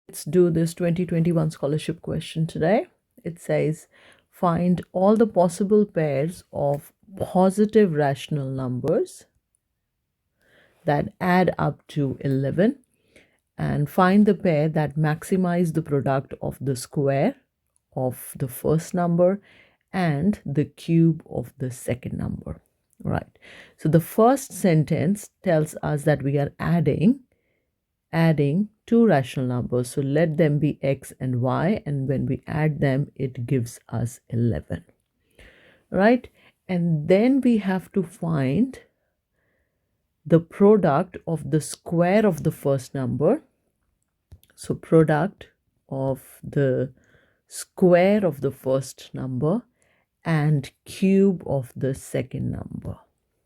Let's do this 2021 scholarship question today. It says, find all the possible pairs of positive rational numbers that add up to 11 and find the pair that maximize the product of the square of the first number and the cube of the second number. Right. So the first sentence tells us that we are adding two rational numbers. So let them be x and y, and when we add them, it gives us 11. Right? And then we have to find the product of the square of the first number. So product of the square of the first number and cube of the second number.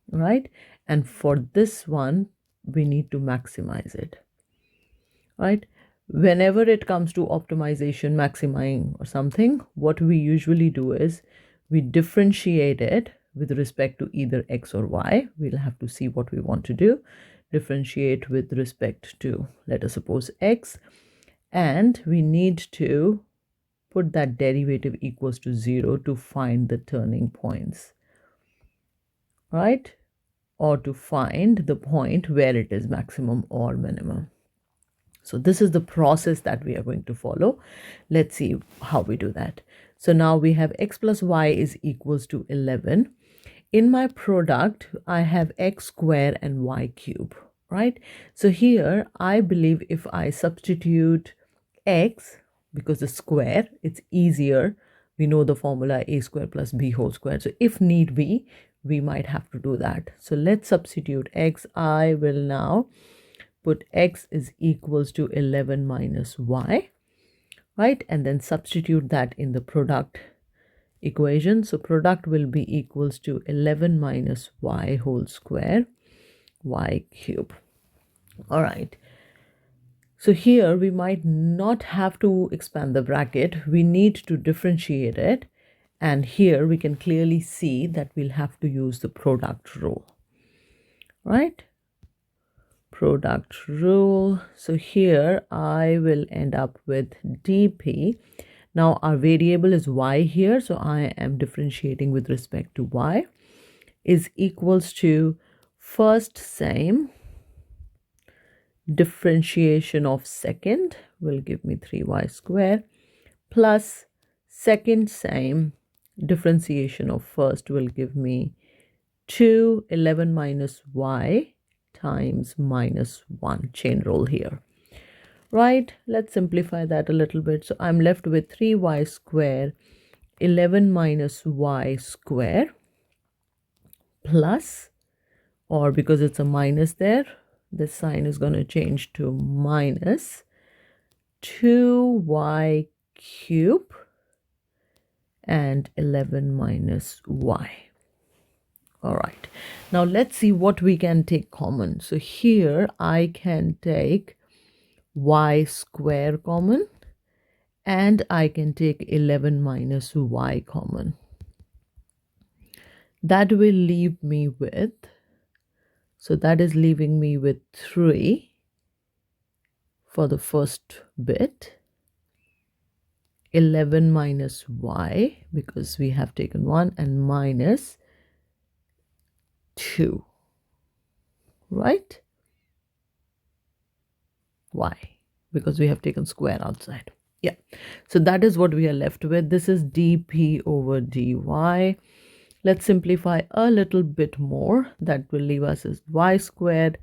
Right? And for this one, we need to maximize it. Right? Whenever it comes to optimization, maximizing or something, what we usually do is we differentiate it with respect to either x or y. We'll have to see what we want to do. Differentiate with respect to, let us suppose, x, and we need to put that derivative equals to 0 to find the turning points, right? Or to find the point where it is maximum or minimum. So this is the process that we are going to follow. Let's see how we do that. So now we have x plus y is equals to 11. In my product, I have x square and y cube, right? So here, I believe if I substitute x, because the square, it's easier. We know the formula a square plus b whole square. So if need be, we might have to do that. So let's substitute x. I will now put x is equals to 11 minus y, right? And then substitute that in the product equation. So product will be equals to 11 minus y whole square, y cube. All right. So here we might not have to expand the bracket. We need to differentiate it. And here we can clearly see that we'll have to use the product rule, right? Product rule. So here I will end up with dp. Now our variable is y here, so I am differentiating with respect to y, is equals to first same differentiation of second will give me 3y square plus second same differentiation of first will give me 2 11 minus y times minus 1, chain rule here, right? Let's simplify that a little bit. So I'm left with 3y square 11 minus y square plus, or because it's a minus there, this sign is going to change to minus 2y cube and 11 minus y. All right, now let's see what we can take common. So here I can take y square common and I can take 11 minus y common. That will leave me with, so that is leaving me with 3 for the first bit, 11 minus y because we have taken 1, and minus 2, right? Y, because we have taken square outside. Yeah, so that is what we are left with. This is dp over dy. Let's simplify a little bit more. That will leave us as y squared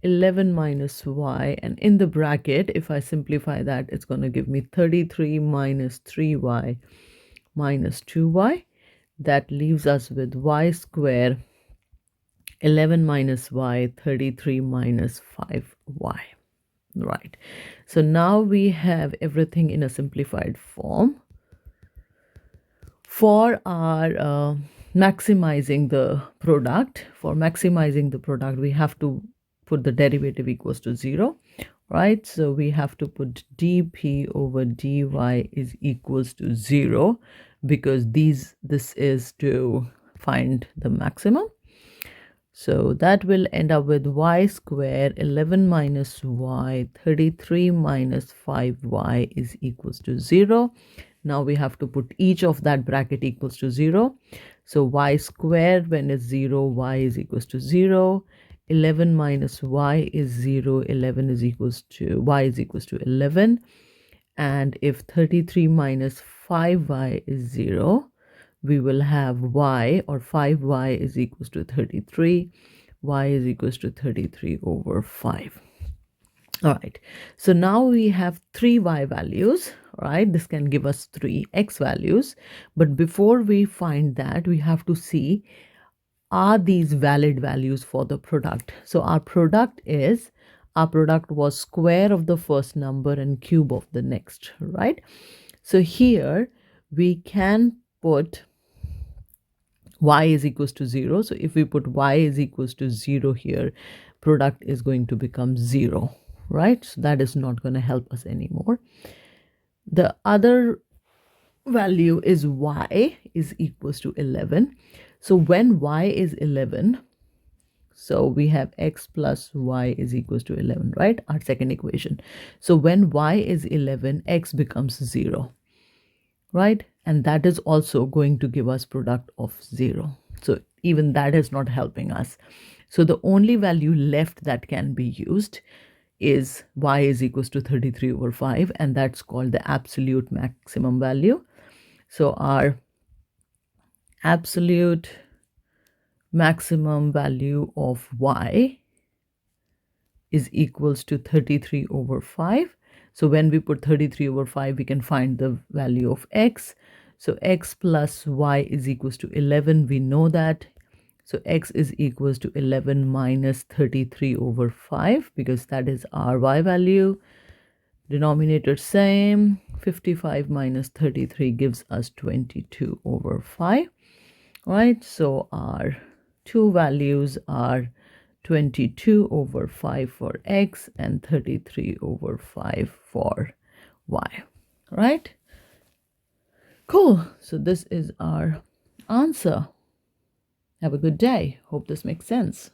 11 minus y, and in the bracket, if I simplify that, it's going to give me 33 minus 3y minus 2y. That leaves us with y square 11 minus y, 33 minus 5y. Right. So now we have everything in a simplified form. For our maximizing the product, we have to put the derivative equals to 0, right? So we have to put dp over dy is equals to 0 because this is to find the maximum. So that will end up with y square 11 minus y 33 minus 5y is equals to 0. Now we have to put each of that bracket equals to 0. So y squared when it's 0, y is equals to 0. 11 minus y is 0. 11 is equals to y is equals to 11. And if 33 minus 5y is 0, we will have y, or 5y is equals to 33. Y is equals to 33 over 5. All right, so now we have three y values. All right, this can give us three x values. But before we find that, we have to see, are these valid values for the product? So our product was square of the first number and cube of the next, right? So here we can put y is equals to 0. So if we put y is equals to 0 here, product is going to become 0, right? So that is not going to help us anymore. The other value is y is equals to 11. So when y is 11, so we have x plus y is equals to 11, right? Our second equation. So when y is 11, x becomes 0, right? And that is also going to give us product of 0. So even that is not helping us. So the only value left that can be used is y is equals to 33 over 5, and that's called the absolute maximum value. So our absolute maximum value of y is equals to 33 over 5. So when we put 33 over 5, we can find the value of x. So x plus y is equals to 11. We know that. So x is equals to 11 minus 33 over 5, because that is our y value. Denominator same. 55 minus 33 gives us 22 over 5. Right? So our two values are 22 over 5 for x and 33 over 5 for y, right? Cool. So this is our answer. Have a good day. Hope this makes sense.